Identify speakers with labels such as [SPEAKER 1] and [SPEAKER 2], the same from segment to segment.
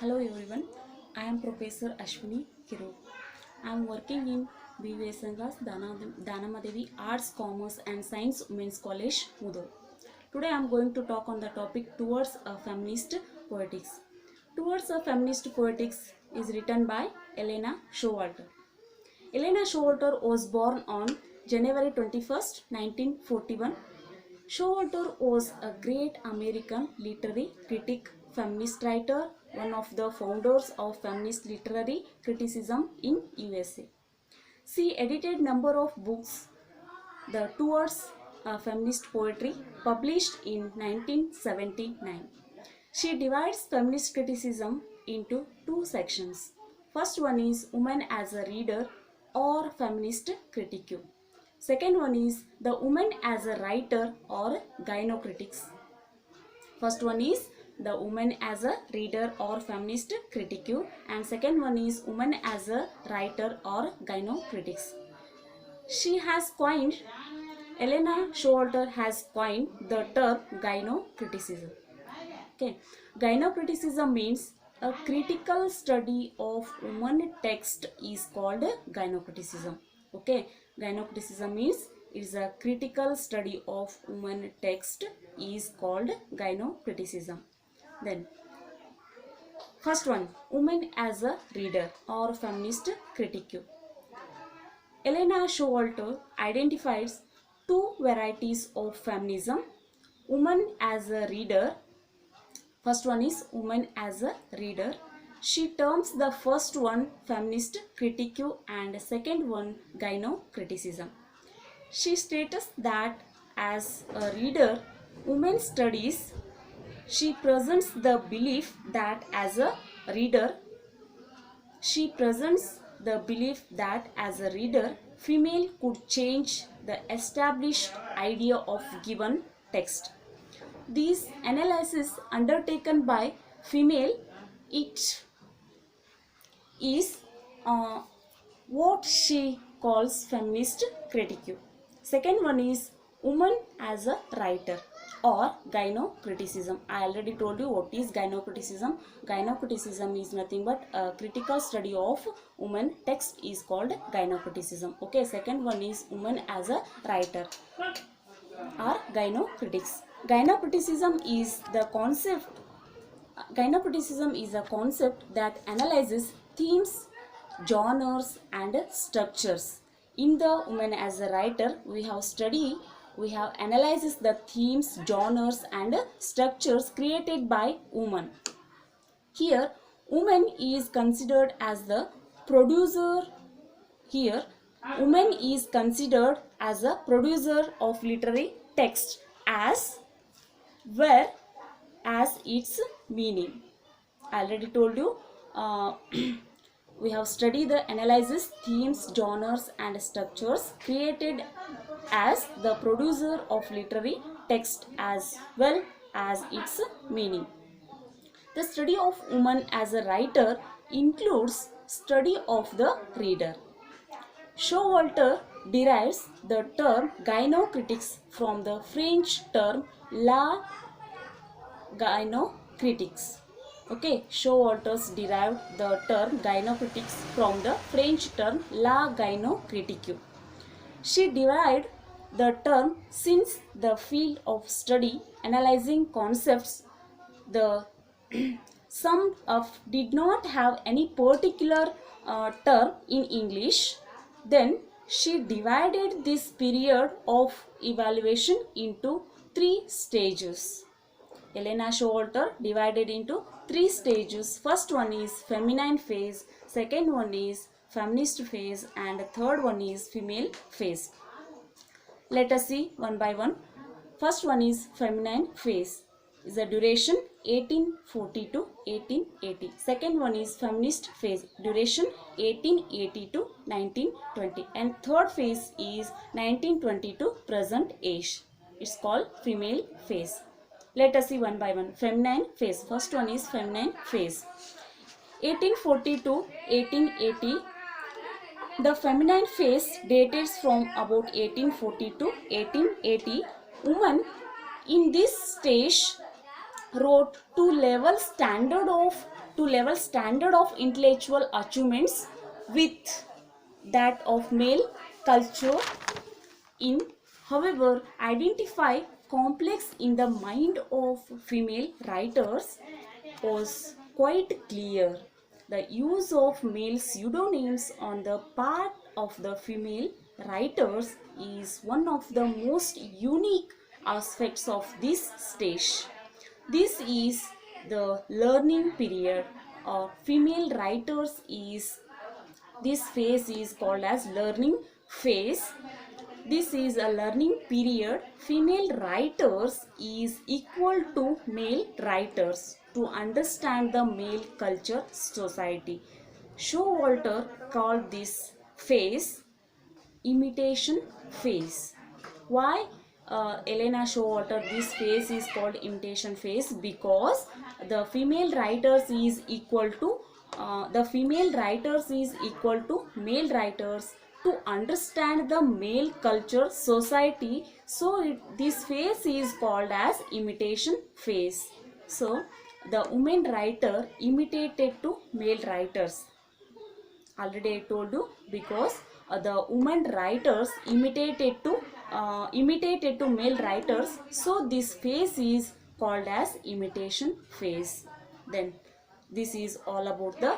[SPEAKER 1] Hello everyone, I am Professor Ashwini Kiru. I am working in BVS Sanghas Danamadevi Arts, Commerce and Science Women's College, Mudur. Today I am going to talk on the topic Towards a Feminist Poetics. Towards a Feminist Poetics is written by Elena Showalter. Elena Showalter was born on January 21st, 1941. Showalter was a great American literary critic, feminist writer, one of the founders of feminist literary criticism in USA. She edited number of books, the Towards Feminist Poetry, published in 1979. She divides feminist criticism into two sections. First one is Woman as a Reader or Feminist Critique. Second one is the woman as a writer or gynocritics. First one is the woman as a reader or feminist critique, and second one is woman as a writer or gynocritics. She has coined, Elena Showalter has coined the term gynocriticism. Okay, gynocriticism means a critical study of woman text is called gynocriticism. Okay, gynocriticism means it is a critical study of woman text is called gynocriticism. Then first one, woman as a reader or feminist critique. Elena Showalter identifies two varieties of feminism: woman as a reader. First one is woman as a reader. She terms the first one feminist critique and second one gynocriticism. She states that as a reader, woman studies. She presents the belief that as a reader, female could change the established idea of given text. These analysis undertaken by female, it is what she calls feminist critique. Second one is woman as a writer or gynocriticism. I already told you what is gynocriticism. Gynocriticism is nothing but a critical study of woman text is called gynocriticism. Okay, second one is woman as a writer or gynocritics. Gynocriticism is a concept that analyzes themes, genres and structures. In the woman as a writer, we have analyzed the themes, genres and structures created by woman. Here, woman is considered as the producer. Here, woman is considered as a producer of literary text as well as its meaning. I already told you we have studied the analysis, themes, genres and structures created as the producer of literary text as well as its meaning. The study of woman as a writer includes study of the reader. Showalter derives the term gynocritics from the French term la gynocritics. Okay, Showalter derived the term gynocritics from the French term la gynocritique. She derived the term since the field of study analyzing concepts the some of did not have any particular term in English. Then she divided this period of evaluation into three stages. Elena Showalter divided into three stages. First one is feminine phase, second one is feminist phase and third one is female phase. Let us see one by one. First one is feminine phase. Is the duration 1840 to 1880. Second one is feminist phase, duration 1880 to 1920, and third phase is 1920 to present age. It's called female phase. Let us see one by one. Feminine phase. First one is feminine phase. 1840 to 1880. The feminine phase dates from about 1840 to 1880. Women in this stage wrote to level standard of to level standard of intellectual achievements with that of male culture in, however, identify complex in the mind of female writers was quite clear. The use of male pseudonyms on the part of the female writers is one of the most unique aspects of this stage. This is the learning period of female writers is this phase is called as learning phase. This is a learning period. Female writers is equal to male writers to understand the male culture society. Showalter called this phase imitation phase. Why Elena Showalter this phase is called imitation phase? Because the female writers is equal to male writers to understand the male culture society. So this phase is called as imitation phase. So the women writer imitated to male writers. Already I told you, because the women writers imitated to male writers, so this phase is called as imitation phase. Then this is all about the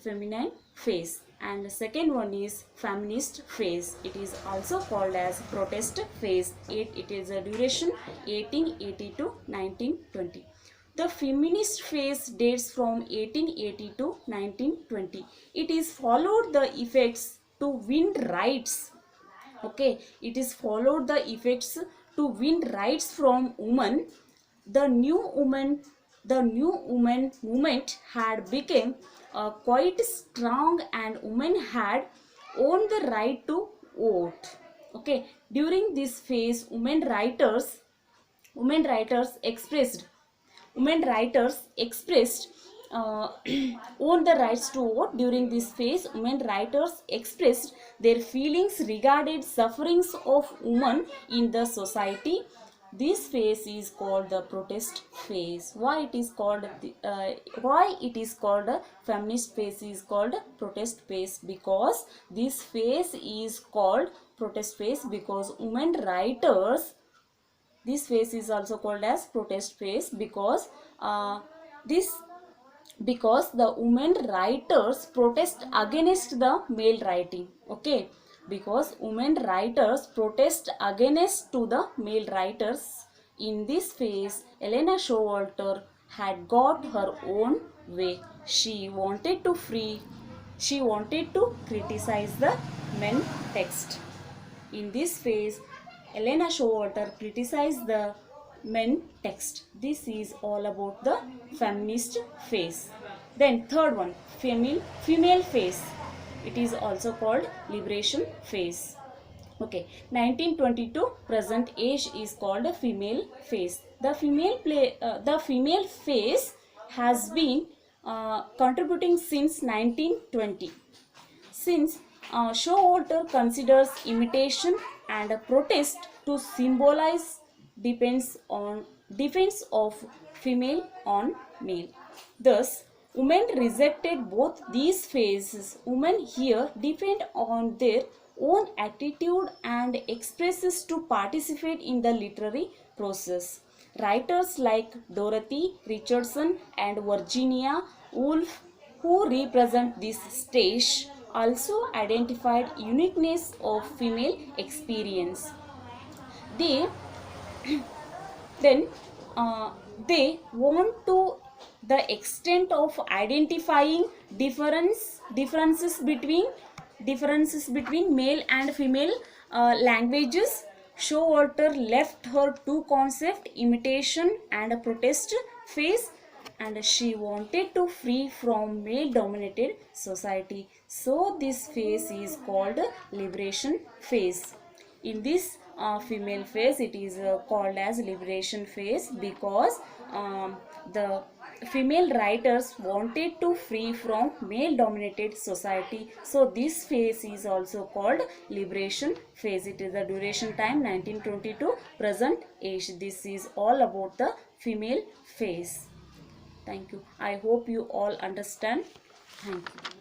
[SPEAKER 1] feminine phase, and the second one is feminist phase. It is also called as protest phase. It is a duration 1880 to 1920. The feminist phase dates from 1880 to 1920. It is followed the effects to win rights. Okay, it is followed the effects to win rights from women. The new woman movement had become quite strong, and women had owned the right to vote. Okay, during this phase, women writers expressed own the rights to vote. During this phase, women writers expressed their feelings regarding sufferings of women in the society. This phase is called the protest phase. Why it is called a feminist phase is called protest phase? Because this phase is called protest phase because women writers. This phase is also called as protest phase because the women writers protest against the male writing. Okay, because women writers protest against to the male writers. In this phase, Elena Showalter had got her own way. She wanted to criticize the men text. In this phase, Elena Showalter criticized the men text. This is all about the feminist phase. Then third one, female phase. It is also called liberation phase. Okay, 1922 present age is called a female phase. The female phase has been contributing since 1920. Since Showalter considers imitation and a protest to symbolize defense of female on male. Thus, women rejected both these phases. Women here depend on their own attitude and expresses to participate in the literary process. Writers like Dorothy Richardson and Virginia Woolf, who represent this stage, also identified uniqueness of female experience. They they want to the extent of identifying differences between male and female languages. Showalter left her two concepts, imitation and a protest phase, and she wanted to free from male dominated society. So this phase is called liberation phase. In this female phase, it is called as liberation phase because the female writers wanted to free from male dominated society. So this phase is also called liberation phase. It is the duration time 1922 present age. This is all about the female phase. Thank you. I hope you all understand. Thank you.